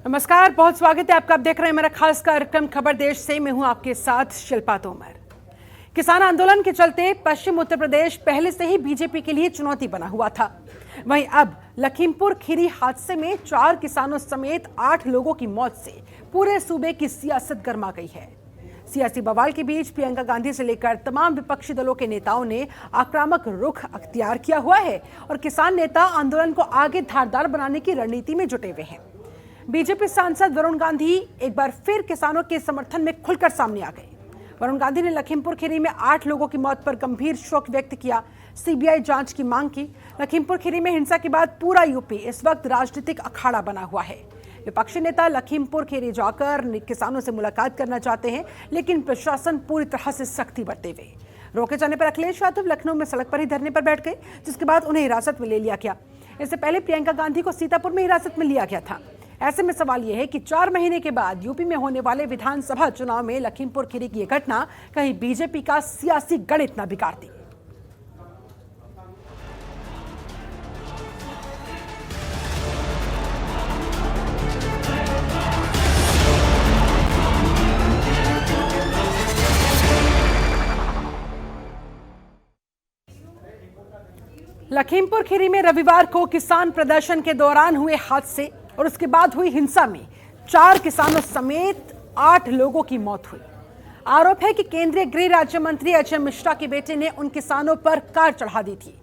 नमस्कार, बहुत स्वागत है आपका। आप देख रहे हैं मेरा खास कार्यक्रम खबर देश से। मैं हूं आपके साथ शिल्पा तोमर। किसान आंदोलन के चलते पश्चिम उत्तर प्रदेश पहले से ही बीजेपी के लिए चुनौती बना हुआ था। वहीं अब लखीमपुर खीरी हादसे में 4 किसानों समेत 8 लोगों की मौत से पूरे सूबे की सियासत गर्मा गई है। सियासी बवाल के बीच प्रियंका गांधी से लेकर तमाम विपक्षी दलों के नेताओं ने आक्रामक रुख अख्तियार किया हुआ है और किसान नेता आंदोलन को आगे धारदार बनाने की रणनीति में जुटे हुए हैं। बीजेपी सांसद वरुण गांधी एक बार फिर किसानों के समर्थन में खुलकर सामने आ गए। वरुण गांधी ने लखीमपुर खीरी में 8 लोगों की मौत पर गंभीर शोक व्यक्त किया, सीबीआई जांच की मांग की। लखीमपुर खीरी में हिंसा के बाद पूरा यूपी इस वक्त राजनीतिक अखाड़ा बना हुआ है। विपक्षी नेता लखीमपुर खीरी जाकर किसानों से मुलाकात करना चाहते हैं, लेकिन प्रशासन पूरी तरह से सख्ती बरते हुए। रोके जाने पर अखिलेश यादव लखनऊ में सड़क पर ही धरने पर बैठ गए, जिसके बाद उन्हें हिरासत में ले लिया गया। इससे पहले प्रियंका गांधी को सीतापुर में हिरासत में लिया गया था। ऐसे में सवाल यह है कि 4 महीने के बाद यूपी में होने वाले विधानसभा चुनाव में लखीमपुर खीरी की यह घटना कहीं बीजेपी का सियासी गणित न बिगाड़ दी। लखीमपुर खीरी में रविवार को किसान प्रदर्शन के दौरान हुए हादसे और उसके बाद हुई हिंसा में 4 किसानों समेत 8 लोगों की मौत हुई। आरोप है कि केंद्रीय गृह राज्य मंत्री अजय मिश्रा के बेटे ने उन किसानों पर कार चढ़ा दी थी।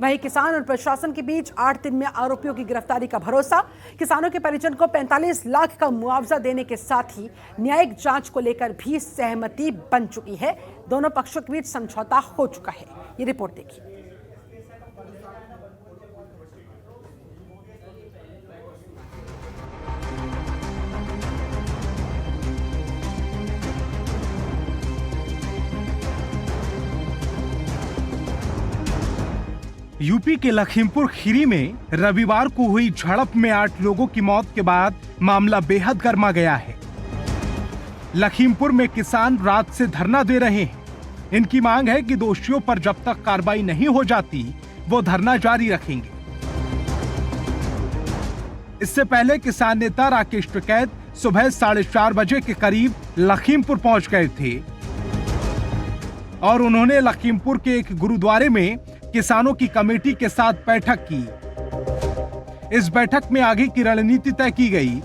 वहीं किसान और प्रशासन के बीच 8 दिन में आरोपियों की गिरफ्तारी का भरोसा। किसानों के परिजन को 45 लाख का मुआवजा देने के साथ ही न्यायिक जांच को लेकर भी सहमति बन चुकी है। दोनों पक्षों के बीच समझौता हो चुका है। ये रिपोर्ट देखिए। यूपी के लखीमपुर खीरी में रविवार को हुई झड़प में 8 लोगों की मौत के बाद मामला बेहद गर्मा गया है। लखीमपुर में किसान रात से धरना दे रहे हैं। इनकी मांग है कि दोषियों पर जब तक कार्रवाई नहीं हो जाती वो धरना जारी रखेंगे। इससे पहले किसान नेता राकेश टिकैत सुबह 4:30 बजे के करीब लखीमपुर पहुंच गए थे और उन्होंने लखीमपुर के एक गुरुद्वारे में किसानों की कमेटी के साथ बैठक की। इस बैठक में आगे की रणनीति तय की गई।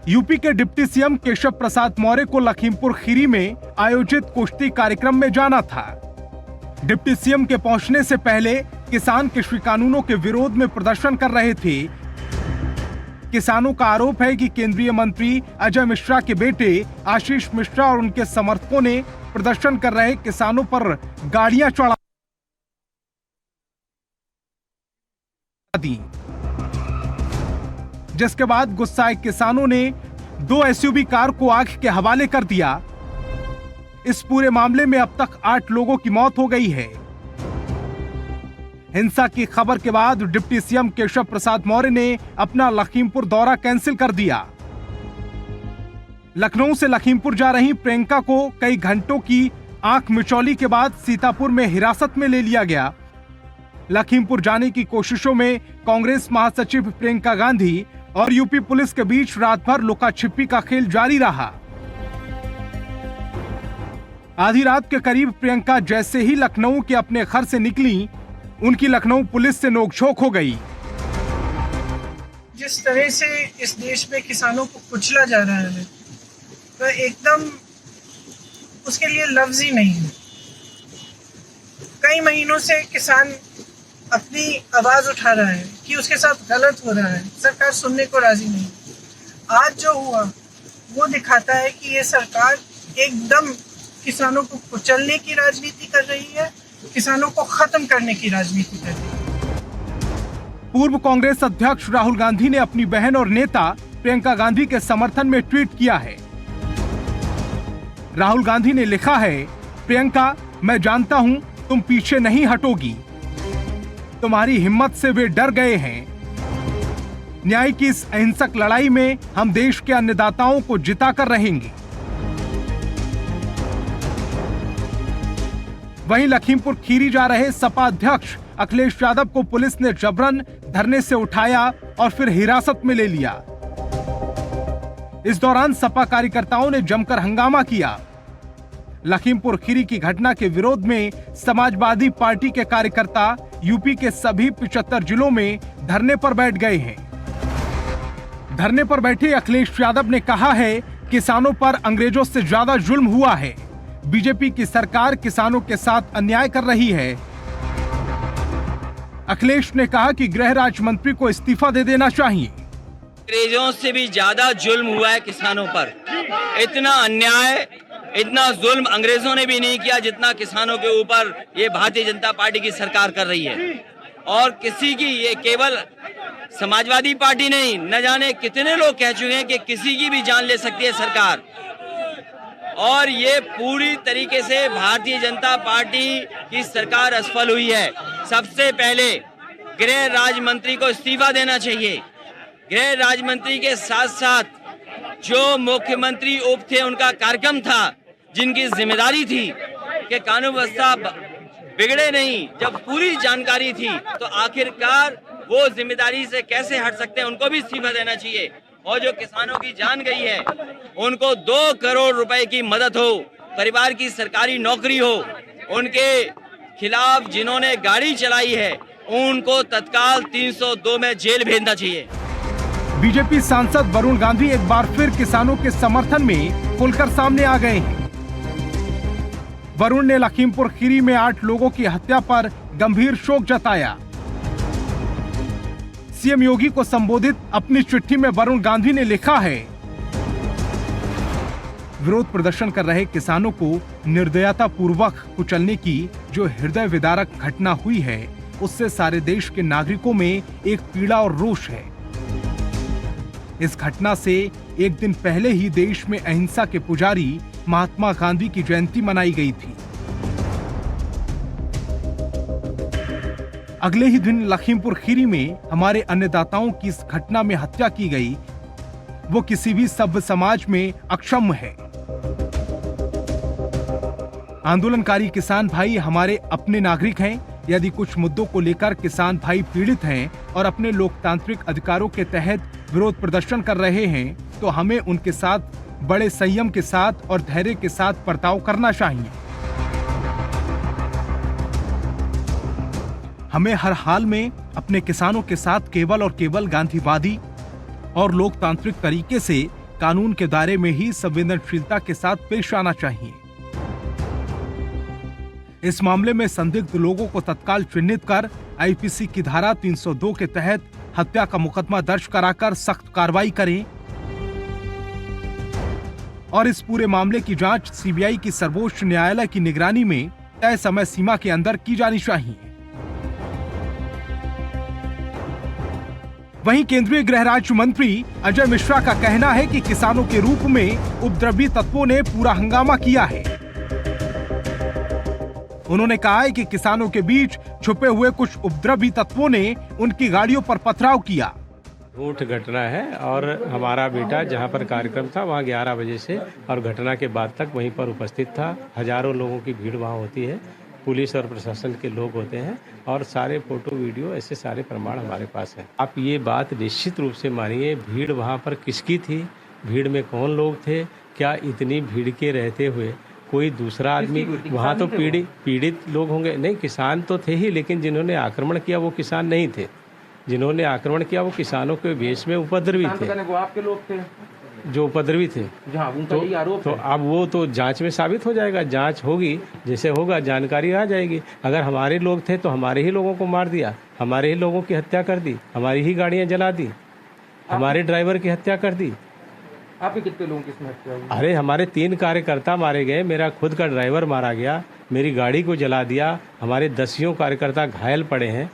यूपी के डिप्टी सीएम केशव प्रसाद मौर्य को लखीमपुर खीरी में आयोजित कुश्ती कार्यक्रम में जाना था। डिप्टी सीएम के पहुंचने से पहले किसान कृषि कानूनों के विरोध में प्रदर्शन कर रहे थे। किसानों का आरोप है कि केंद्रीय मंत्री अजय मिश्रा के बेटे आशीष मिश्रा और उनके समर्थकों ने प्रदर्शन कर रहे किसानों पर गाड़ियां चढ़ा दी, जिसके बाद गुस्साए किसानों ने 2 एसयूवी कार को आग के हवाले कर दिया। इस पूरे मामले में अब तक 8 लोगों की मौत हो गई है। हिंसा की खबर के बाद डिप्टी सीएम केशव प्रसाद मौर्य ने अपना लखीमपुर दौरा कैंसिल कर दिया। लखनऊ से लखीमपुर जा रही प्रियंका को कई घंटों की आंख मिचौली के बाद सीतापुर में हिरासत में ले लिया गया। लखीमपुर जाने की कोशिशों में कांग्रेस महासचिव प्रियंका गांधी और यूपी पुलिस के बीच रात भर लुका छिपी का खेल जारी रहा। आधी रात के करीब प्रियंका जैसे ही लखनऊ के अपने घर से निकली, उनकी लखनऊ पुलिस से नोकझोंक हो गई। जिस तरह से इस देश में किसानों को कुचला जा रहा है तो एकदम उसके लिए लफ्ज ही नहीं है। कई महीनों से किसान अपनी आवाज उठा रहा है कि उसके साथ गलत हो रहा है, सरकार सुनने को राजी नहीं। आज जो हुआ वो दिखाता है कि ये सरकार एकदम किसानों को कुचलने की राजनीति कर रही है, किसानों को खत्म करने की राजनीति कर रही है। पूर्व कांग्रेस अध्यक्ष राहुल गांधी ने अपनी बहन और नेता प्रियंका गांधी के समर्थन में ट्वीट किया है। राहुल गांधी ने लिखा है, प्रियंका, मैं जानता हूं तुम पीछे नहीं हटोगी। तुम्हारी हिम्मत से वे डर गए हैं। न्याय की इस अहिंसक लड़ाई में हम देश के अन्नदाताओं को जिताकर रहेंगे। वहीं लखीमपुर खीरी जा रहे सपा अध्यक्ष अखिलेश यादव को पुलिस ने जबरन धरने से उठाया और फिर हिरासत में ले लिया। इस दौरान सपा कार्यकर्ताओं ने जमकर हंगामा किया। लखीमपुर खीरी की घटना के विरोध में समाजवादी पार्टी के कार्यकर्ता यूपी के सभी 75 जिलों में धरने पर बैठ गए हैं। धरने पर बैठे अखिलेश यादव ने कहा है, किसानों पर अंग्रेजों से ज्यादा जुल्म हुआ है। बीजेपी की सरकार किसानों के साथ अन्याय कर रही है। अखिलेश ने कहा कि गृह राज्य मंत्री को इस्तीफा दे देना चाहिए। अंग्रेजों से भी ज्यादा जुल्म हुआ है किसानों पर। इतना अन्याय, इतना जुल्म अंग्रेजों ने भी नहीं किया जितना किसानों के ऊपर ये भारतीय जनता पार्टी की सरकार कर रही है। और किसी की, ये केवल समाजवादी पार्टी नहीं, न जाने कितने लोग कह चुके हैं कि किसी की भी जान ले सकती है सरकार। और ये पूरी तरीके से भारतीय जनता पार्टी की सरकार असफल हुई है। सबसे पहले गृह राज्य मंत्री को इस्तीफा देना चाहिए। गृह राज्य मंत्री के साथ साथ जो मुख्यमंत्री उप थे, उनका कार्यक्रम था, जिनकी जिम्मेदारी थी कि कानून व्यवस्था बिगड़े नहीं, जब पूरी जानकारी थी तो आखिरकार वो जिम्मेदारी से कैसे हट सकते हैं, उनको भी इस्तीफा देना चाहिए। और जो किसानों की जान गई है, उनको 2 करोड़ रुपए की मदद हो, परिवार की सरकारी नौकरी हो, उनके खिलाफ जिन्होंने गाड़ी चलाई है उनको तत्काल 302 में जेल भेजना चाहिए। बीजेपी सांसद वरुण गांधी एक बार फिर किसानों के समर्थन में खुलकर सामने आ गए हैं। वरुण ने लखीमपुर खीरी में 8 लोगों की हत्या पर गंभीर शोक जताया। सीएम योगी को संबोधित अपनी चिट्ठी में वरुण गांधी ने लिखा है, विरोध प्रदर्शन कर रहे किसानों को निर्दयता पूर्वक कुचलने की जो हृदय विदारक घटना हुई है, उससे सारे देश के नागरिकों में एक पीड़ा और रोष है। इस घटना से एक दिन पहले ही देश में अहिंसा के पुजारी महात्मा गांधी की जयंती मनाई गई थी। अगले ही दिन लखीमपुर खीरी में हमारे अन्नदाताओं की इस घटना में हत्या की गई। वो किसी भी सभ्य समाज में अक्षम्य है। आंदोलनकारी किसान भाई हमारे अपने नागरिक हैं। यदि कुछ मुद्दों को लेकर किसान भाई पीड़ित हैं और अपने लोकतांत्रिक अधिकारों के तहत विरोध प्रदर्शन कर रहे हैं, तो हमें उनके साथ बड़े संयम के साथ और धैर्य के साथ बर्ताव करना चाहिए। हमें हर हाल में अपने किसानों के साथ केवल और केवल गांधीवादी और लोकतांत्रिक तरीके से कानून के दायरे में ही संवेदनशीलता के साथ पेश आना चाहिए। इस मामले में संदिग्ध लोगों को तत्काल चिन्हित कर आईपीसी की धारा 302 के तहत हत्या का मुकदमा दर्ज कराकर सख्त कार्रवाई करें और इस पूरे मामले की जांच सीबीआई की सर्वोच्च न्यायालय की निगरानी में तय समय सीमा के अंदर की जानी चाहिए। वहीं केंद्रीय गृह राज्य मंत्री अजय मिश्रा का कहना है कि किसानों के रूप में उपद्रवी तत्वों ने पूरा हंगामा किया है। उन्होंने कहा है कि किसानों के बीच छुपे हुए कुछ उपद्रवी तत्वों ने उनकी गाड़ियों पर पथराव किया। झूठ घटना है और हमारा बेटा जहां पर कार्यक्रम था वहां 11 बजे से और घटना के बाद तक वहीं पर उपस्थित था। हजारों लोगों की भीड़ वहां होती है, पुलिस और प्रशासन के लोग होते हैं और सारे फोटो वीडियो ऐसे सारे प्रमाण हमारे पास है। आप ये बात निश्चित रूप से मानिए, भीड़ वहाँ पर किसकी थी, भीड़ में कौन लोग थे, क्या इतनी भीड़ के रहते हुए कोई दूसरा आदमी वहाँ तो पीड़ित लोग होंगे? नहीं, किसान तो थे ही, लेकिन जिन्होंने आक्रमण किया वो किसान नहीं थे। जिन्होंने आक्रमण किया वो किसानों के वेश में उपद्रवी थे, वो आपके लोग थे जो उपद्रवी थे। तो अब वो तो जांच में साबित हो जाएगा, जांच होगी, जैसे होगा जानकारी आ जाएगी। अगर हमारे लोग थे तो हमारे ही लोगों को मार दिया, हमारे ही लोगों की हत्या कर दी, हमारी ही गाड़ियां जला दी, हमारे ड्राइवर की हत्या कर दी। आपके कितने लोगों की इसमें हत्या हुई? अरे हमारे 3 कार्यकर्ता मारे गए, मेरा खुद का ड्राइवर मारा गया, मेरी गाड़ी को जला दिया, हमारे 10 कार्यकर्ता घायल पड़े हैं।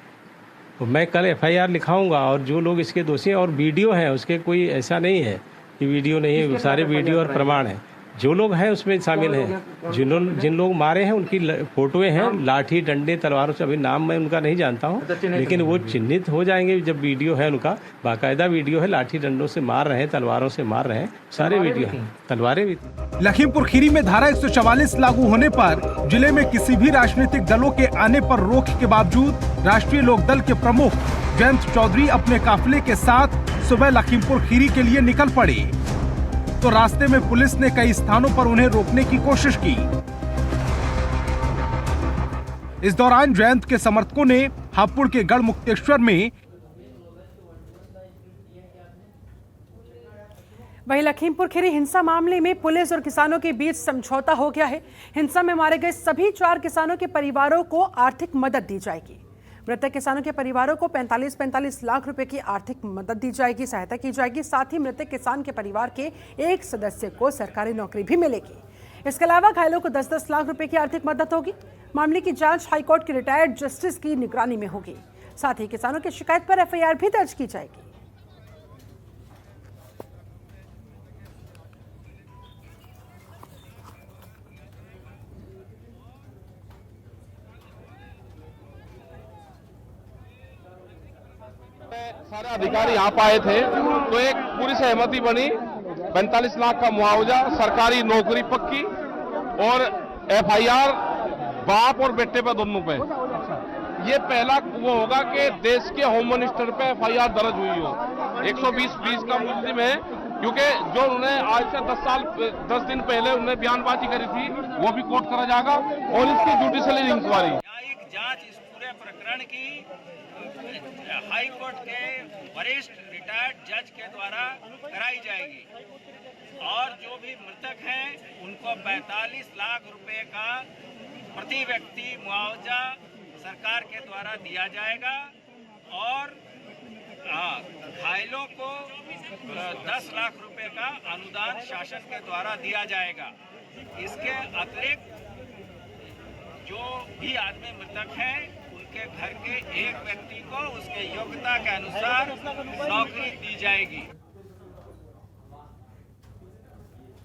तो मैं कल FIR लिखाऊंगा और जो लोग इसके दोषी हैं, और वीडियो हैं उसके, कोई ऐसा नहीं है कि वीडियो नहीं है, सारे वीडियो और प्रमाण है। जो लोग हैं उसमें शामिल हैं। जिन लोग मारे हैं उनकी फोटोएं हैं, लाठी डंडे तलवारों से, अभी नाम मैं उनका नहीं जानता हूँ, लेकिन वो चिन्हित हो जाएंगे जब वीडियो है उनका, बाकायदा वीडियो है, लाठी डंडों से मार रहे हैं, तलवारों से मार रहे हैं, सारे वीडियो हैं, तलवारें भी। लखीमपुर खीरी में धारा 144 लागू होने पर जिले में किसी भी राजनीतिक दलों के आने पर रोक के बावजूद राष्ट्रीय लोकदल के प्रमुख जयंत चौधरी अपने काफिले के साथ सुबह लखीमपुर खीरी के लिए निकल पड़े, तो रास्ते में पुलिस ने कई स्थानों पर उन्हें रोकने की कोशिश की। इस दौरान जयंत के समर्थकों ने हापुड़ के गढ़ मुक्तेश्वर में, वहीं लखीमपुर खीरी हिंसा मामले में पुलिस और किसानों के बीच समझौता हो गया है। हिंसा में मारे गए सभी 4 किसानों के परिवारों को आर्थिक मदद दी जाएगी। मृतक किसानों के परिवारों को 45-45 लाख रुपए की आर्थिक मदद दी जाएगी, सहायता की जाएगी। साथ ही मृतक किसान के परिवार के एक सदस्य को सरकारी नौकरी भी मिलेगी। इसके अलावा घायलों को 10-10 लाख रुपए की आर्थिक मदद होगी। मामले की जांच हाईकोर्ट के रिटायर्ड जस्टिस की निगरानी में होगी। साथ ही किसानों की शिकायत पर एफआईआर भी दर्ज की जाएगी। सारे अधिकारी यहाँ आए थे तो एक पूरी सहमति बनी, 45 लाख का मुआवजा, सरकारी नौकरी पक्की और एफआईआर बाप और बेटे पे दोनों पे। ये पहला वो होगा कि देश के होम मिनिस्टर पे एफआईआर दर्ज हुई हो। 120 का मुस्लिम है, क्योंकि जो उन्होंने आज से 10 दिन पहले उन्होंने बयानबाजी करी थी वो भी कोर्ट करा जाएगा और इसकी जुडिशियल इंक्वायरी, न्यायिक जांच इस पूरे प्रकरण की हाई कोर्ट के वरिष्ठ रिटायर्ड जज के द्वारा कराई जाएगी और जो भी मृतक हैं उनको 45 लाख रुपए का प्रति व्यक्ति मुआवजा सरकार के द्वारा दिया जाएगा और घायलों को 10 लाख रुपए का अनुदान शासन के द्वारा दिया जाएगा। इसके अतिरिक्त जो भी आदमी मृतक हैं उनके घर के एक व्यक्ति को उसके योग्यता के अनुसार नौकरी दी जाएगी।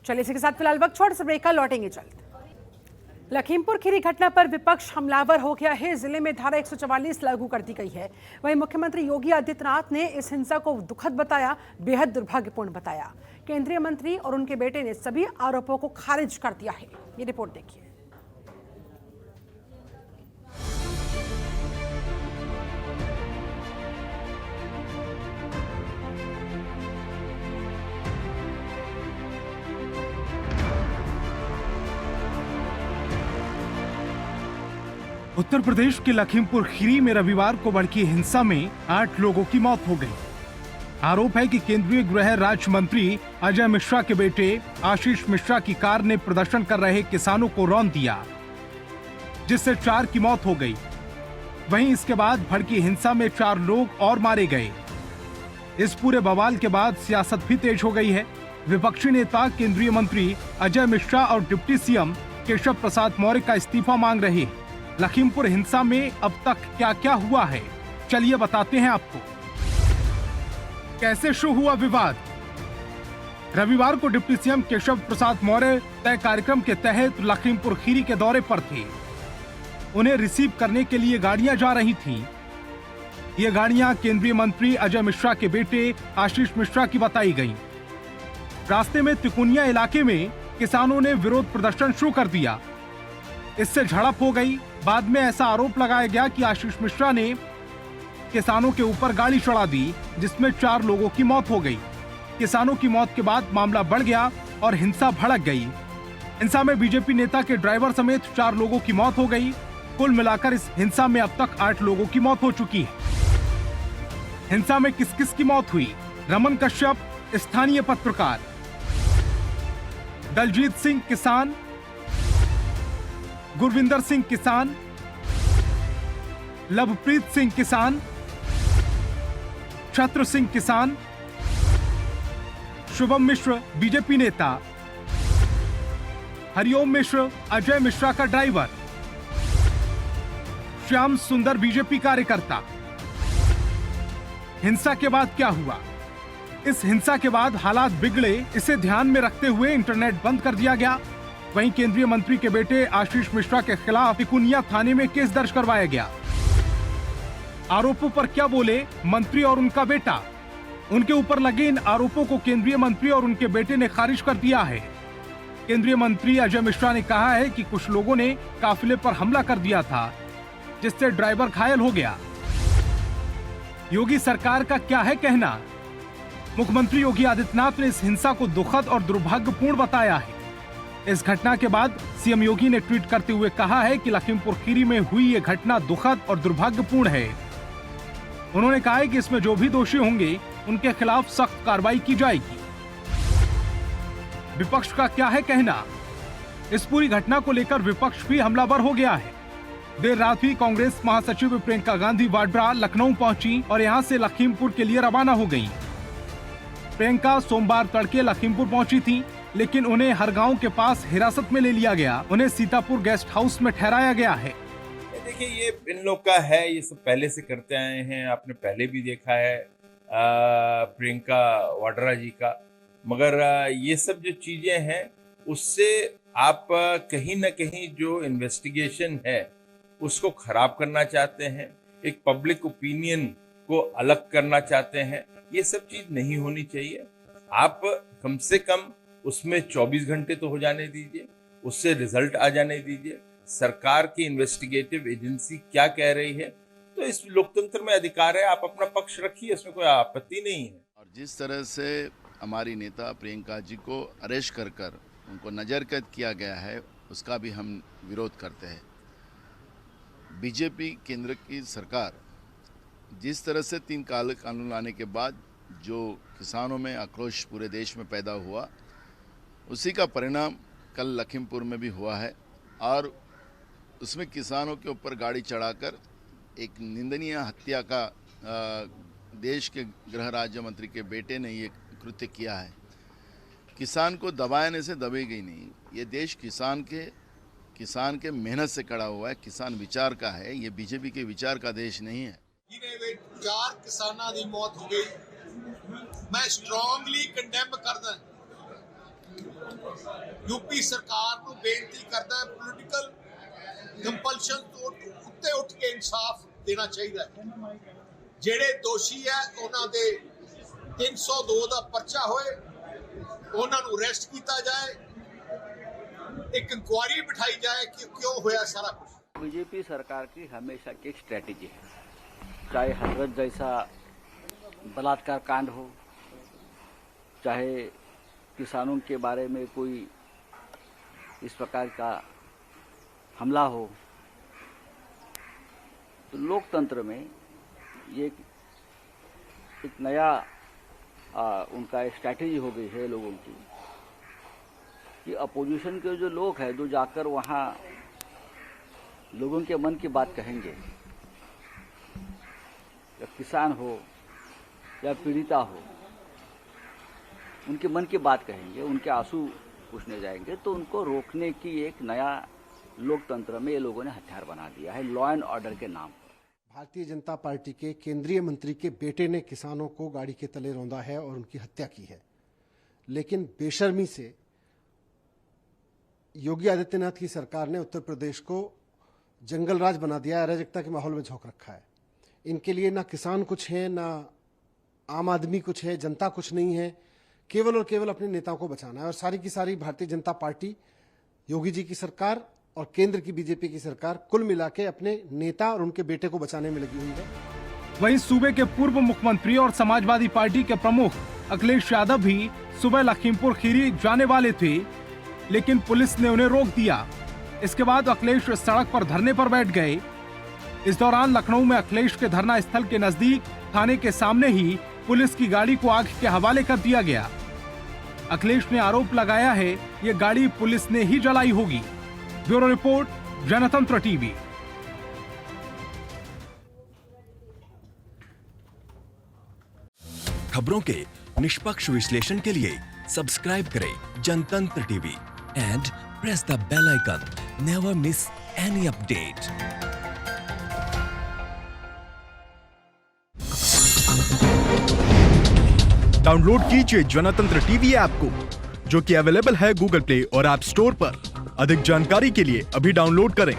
चलिए इसी के साथ फिलहाल वक्त छोटे से ब्रेक का, लौटेंगे जल्द। लखीमपुर खीरी घटना पर विपक्ष हमलावर हो गया है। जिले में धारा 144 लागू कर दी गई है। वहीं मुख्यमंत्री योगी आदित्यनाथ ने इस हिंसा को दुखद बताया, बेहद दुर्भाग्यपूर्ण बताया। केंद्रीय मंत्री और उनके बेटे ने सभी आरोपों को खारिज कर दिया है। ये रिपोर्ट देखिए। उत्तर प्रदेश के लखीमपुर खीरी में रविवार को भड़की हिंसा में 8 लोगों की मौत हो गई। आरोप है कि केंद्रीय गृह राज्य मंत्री अजय मिश्रा के बेटे आशीष मिश्रा की कार ने प्रदर्शन कर रहे किसानों को रौंद दिया, जिससे 4 की मौत हो गई। वहीं इसके बाद भड़की हिंसा में 4 लोग और मारे गए। इस पूरे बवाल के बाद सियासत भी तेज हो गई है। विपक्षी नेता केंद्रीय मंत्री अजय मिश्रा और डिप्टी सीएम केशव प्रसाद मौर्य का इस्तीफा मांग रहे हैं। लखीमपुर हिंसा में अब तक क्या क्या हुआ है, चलिए बताते हैं आपको। कैसे शुरू हुआ विवाद? रविवार को डिप्टी सीएम केशव प्रसाद मौर्य तय कार्यक्रम के तहत लखीमपुर खीरी के दौरे पर थे। उन्हें रिसीव करने के लिए गाड़ियां जा रही थीं। ये गाड़ियां केंद्रीय मंत्री अजय मिश्रा के बेटे आशीष मिश्रा की बताई गईं। रास्ते में तिकोनिया इलाके में किसानों ने विरोध प्रदर्शन शुरू कर दिया। इससे झड़प हो गई। बाद में ऐसा आरोप लगाया गया कि आशीष मिश्रा ने किसानों के ऊपर गाड़ी चढ़ा दी, जिसमें 4 लोगों की मौत हो गई। किसानों की मौत के बाद मामला बढ़ गया और हिंसा भड़क गई। हिंसा में बीजेपी नेता के ड्राइवर समेत 4 लोगों की मौत हो गई। कुल मिलाकर इस हिंसा में अब तक 8 लोगों की मौत हो चुकी है। हिंसा में किस किस की मौत हुई? रमन कश्यप, स्थानीय पत्रकार, दलजीत सिंह किसान, गुरविंदर सिंह किसान, लवप्रीत सिंह किसान, छत्र सिंह किसान, शुभम मिश्र बीजेपी नेता, हरिओम मिश्र अजय मिश्रा का ड्राइवर, श्याम सुंदर बीजेपी कार्यकर्ता। हिंसा के बाद क्या हुआ? इस हिंसा के बाद हालात बिगड़े, इसे ध्यान में रखते हुए इंटरनेट बंद कर दिया गया। वहीं केंद्रीय मंत्री के बेटे आशीष मिश्रा के खिलाफ तिकुनिया थाने में केस दर्ज करवाया गया। आरोपों पर क्या बोले मंत्री और उनका बेटा? उनके ऊपर लगे इन आरोपों को केंद्रीय मंत्री और उनके बेटे ने खारिज कर दिया है। केंद्रीय मंत्री अजय मिश्रा ने कहा है कि कुछ लोगों ने काफिले पर हमला कर दिया था, जिससे ड्राइवर घायल हो गया। योगी सरकार का क्या है कहना? मुख्यमंत्री योगी आदित्यनाथ ने इस हिंसा को दुखद और दुर्भाग्यपूर्ण बताया है। इस घटना के बाद सीएम योगी ने ट्वीट करते हुए कहा है कि लखीमपुर खीरी में हुई ये घटना दुखद और दुर्भाग्यपूर्ण है। उन्होंने कहा है कि इसमें जो भी दोषी होंगे उनके खिलाफ सख्त कार्रवाई की जाएगी। विपक्ष का क्या है कहना? इस पूरी घटना को लेकर विपक्ष भी हमलावर हो गया है। देर रात ही कांग्रेस महासचिव प्रियंका गांधी वाड्रा लखनऊ पहुंची और यहां से लखीमपुर के लिए रवाना हो गईं। प्रियंका सोमवार तड़के लखीमपुर पहुंची थी, लेकिन उन्हें हरगांव के पास हिरासत में ले लिया गया। उन्हें सीतापुर गेस्ट हाउस में ठहराया गया है। देखिए, ये इन लोग का है, ये सब पहले से करते आए हैं। आपने पहले भी देखा है प्रियंका वाड्रा जी का। मगर ये सब जो चीजें हैं उससे आप कहीं ना कहीं जो इन्वेस्टिगेशन है उसको खराब करना चाहते हैं, एक पब्लिक ओपिनियन को अलग करना चाहते हैं। ये सब चीज नहीं होनी चाहिए। आप कम से कम उसमें 24 घंटे तो हो जाने दीजिए, उससे रिजल्ट आ जाने दीजिए। सरकार की इन्वेस्टिगेटिव एजेंसी क्या कह रही है, तो इस लोकतंत्र में अधिकार है, आप अपना पक्ष रखिए, इसमें कोई आपत्ति नहीं है। और जिस तरह से हमारी नेता प्रियंका जी को अरेस्ट कर उनको नज़रकैद किया गया है, उसका भी हम विरोध करते हैं। बीजेपी केंद्र की सरकार जिस तरह से 3 काले कानून लाने के बाद जो किसानों में आक्रोश पूरे देश में पैदा हुआ, उसी का परिणाम कल लखीमपुर में भी हुआ है। और उसमें किसानों के ऊपर गाड़ी चढ़ाकर एक निंदनीय हत्या का देश के गृह राज्य मंत्री के बेटे ने ये कृत्य किया है। किसान को दबाने से दबेगी नहीं। ये देश किसान के मेहनत से खड़ा हुआ है, किसान विचार का है। ये बीजेपी के विचार का देश नहीं है। 4 किसानां दी मौत हो गई। मैं स्ट्रांगली कंडेम करदा। यूपी सरकार को बेनती करदा है, पॉलिटिकल कंपल्शन तो उत्ते उठ के इंसाफ देना चाहिए। ਜਿਹੜੇ ਦੋਸ਼ੀ ਹੈ ਉਹਨਾਂ ਦੇ 302 ਦਾ ਪਰਚਾ ਹੋਏ, ਉਹਨਾਂ ਨੂੰ ਅਰੈਸਟ ਕੀਤਾ ਜਾਏ, एक इंक्वायरी बिठाई जाए कि क्यों होया सारा कुछ। बीजेपी सरकार की हमेशा की एक स्ट्रेटेजी है, चाहे हजरत जैसा बलात्कार कांड हो, चाहे किसानों के बारे में कोई इस प्रकार का हमला हो। तो लोकतंत्र में ये एक नया उनका स्ट्रैटेजी हो गई है लोगों की कि अपोजिशन के जो लोग हैं जो जाकर वहाँ लोगों के मन की बात कहेंगे, या किसान हो या पीड़िता हो, उनके मन की बात कहेंगे, उनके आंसू पूछने जाएंगे, तो उनको रोकने की एक नया लोकतंत्र में ये लोगों ने हथियार बना दिया है, लॉ एंड ऑर्डर के नाम पर। भारतीय जनता पार्टी के केंद्रीय मंत्री के बेटे ने किसानों को गाड़ी के तले रौंदा है और उनकी हत्या की है, लेकिन बेशर्मी से योगी आदित्यनाथ की सरकार ने उत्तर प्रदेश को जंगल राज बना दिया, अराजकता के माहौल में झोंक रखा है। इनके लिए ना किसान कुछ है, ना आम आदमी कुछ है, जनता कुछ नहीं है, केवल और केवल अपने नेताओं को बचाना है। और सारी की सारी भारतीय जनता पार्टी, योगी जी की सरकार और केंद्र की बीजेपी की सरकार कुल मिला के अपने नेता और उनके बेटे को बचाने में लगी हुई है। वहीं सूबे के पूर्व मुख्यमंत्री और समाजवादी पार्टी के प्रमुख अखिलेश यादव भी सुबह लखीमपुर खीरी जाने वाले थे, लेकिन पुलिस ने उन्हें रोक दिया। इसके बाद अखिलेश सड़क पर धरने पर बैठ गए। इस दौरान लखनऊ में अखिलेश के धरना स्थल के नजदीक थाने के सामने ही पुलिस की गाड़ी को आग के हवाले कर दिया गया। अखिलेश ने आरोप लगाया है ये गाड़ी पुलिस ने ही जलाई होगी। Bureau report, Jantantra TV. खबरों के निष्पक्ष विश्लेषण के लिए सब्सक्राइब करें Jantantra TV and press the bell icon. Never miss any update. Download कीजिए जनतंत्र टीवी ऐप को, जो कि अवेलेबल है गूगल प्ले और ऐप स्टोर पर। अधिक जानकारी के लिए अभी डाउनलोड करें।